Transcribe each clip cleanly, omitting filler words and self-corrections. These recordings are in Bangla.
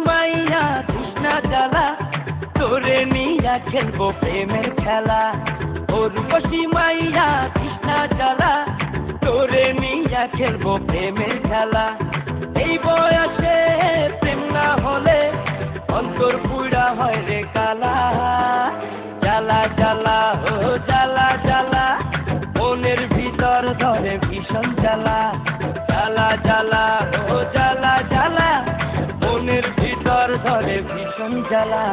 মাইয়া কৃষ্ণা জ্বালা তোরে নিয়া খেলবো প্রেমের খেলা। উর্বশী মাইয়া কৃষ্ণা জ্বালা তোরে নিয়া খেলবো প্রেমের খেলা। এই বয়সে প্রেম না হলে অন্তর পুড়া হয় রে কালা। জ্বালা জ্বালা ও জ্বালা জ্বালা মনের ভিতর ধরে ভীষণ জ্বালা। জ্বালা জ্বালা ও জ্বালা জ্বালা মনের ভিতর ধরে ভীষণ জ্বালা।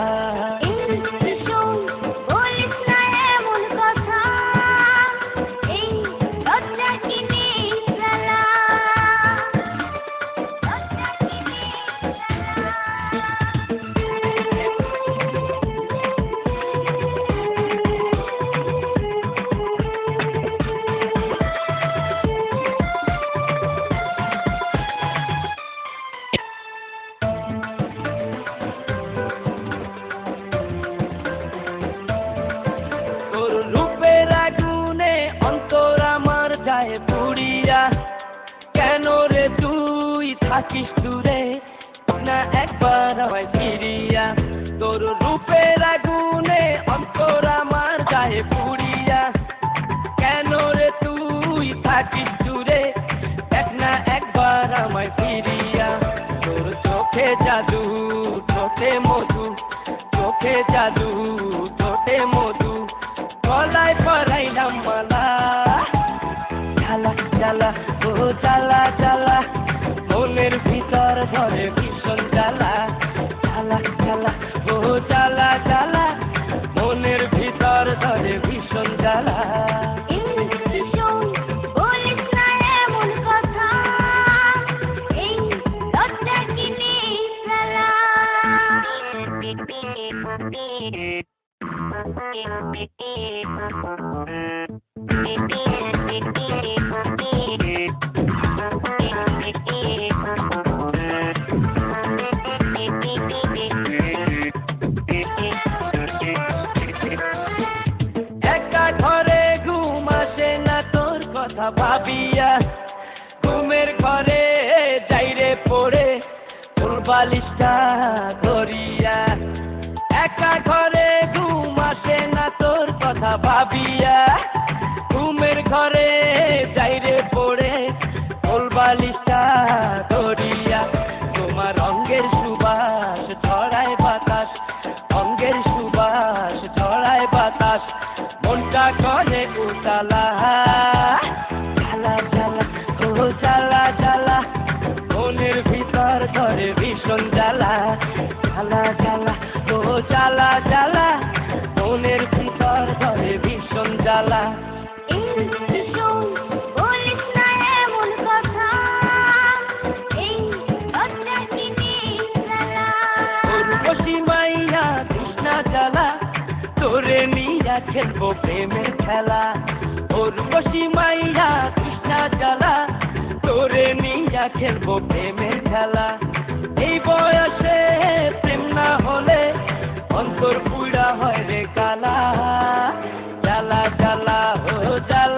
রূপের আগুনে অন্তর আমার যায় পুড়িয়া, কেন রে তুই থাকিস দূরে না একবার আমায় ফিরিয়া। তোর রূপের আগুনে অন্তর আমার যায় পুড়িয়া, কেন রে তুই থাকিস দূরে এক না একবার আমায় ফিরিয়া। তোর চোখে জাদু ঠোঁটে মধু, চোখে জাদু ঠোঁটে মধু, গলায় পরাইলাম মালা। জ্বালা জ্বালা ও জ্বালা জ্বালা মনের ভিতর ধরে ভীষণ জ্বালা। জ্বালা জ্বালা ও জ্বালা জ্বালা মনের ভিতর ধরে ভীষণ জ্বালা। একা ঘরে ঘুম আসে না তোর কথা ভাবিয়া, ঘুমের ঘরে যাইরে পড়ে তোর বালিশটা ধরিয়া। একা ঘরে ঘুম আসে না তোর কথা ভাবিয়া, ঘুমের ঘরে যাইরে পড়ে তোর বালিশটা ধরিয়া। তোমার অঙ্গের সুবাস ছড়ায় বাতাস, অঙ্গের সুবাস ছড়ায় বাতাস, মনটা করে উতালা। জ্বালা জ্বালা ও জ্বালা জ্বালা মনের ভিতর ধরে ভীষণ জ্বালা। জ্বালা জ্বালা ও জ্বালা জ্বালা মনের ভিতর ধরে ভীষণ জ্বালা। উর্বশী মাইয়া কৃষ্ণা জ্বালা তোরে নিয়া খেলবো প্রেমের খেলা। উর্বশী মাইয়া কৃষ্ণা জ্বালা তোরে নিয়া খেলবো প্রেমের খেলা। এই বয়সে প্রেম না হলে অন্তর পুড়া হয় রে কালা। জ্বালা জ্বালা ও জ্বালা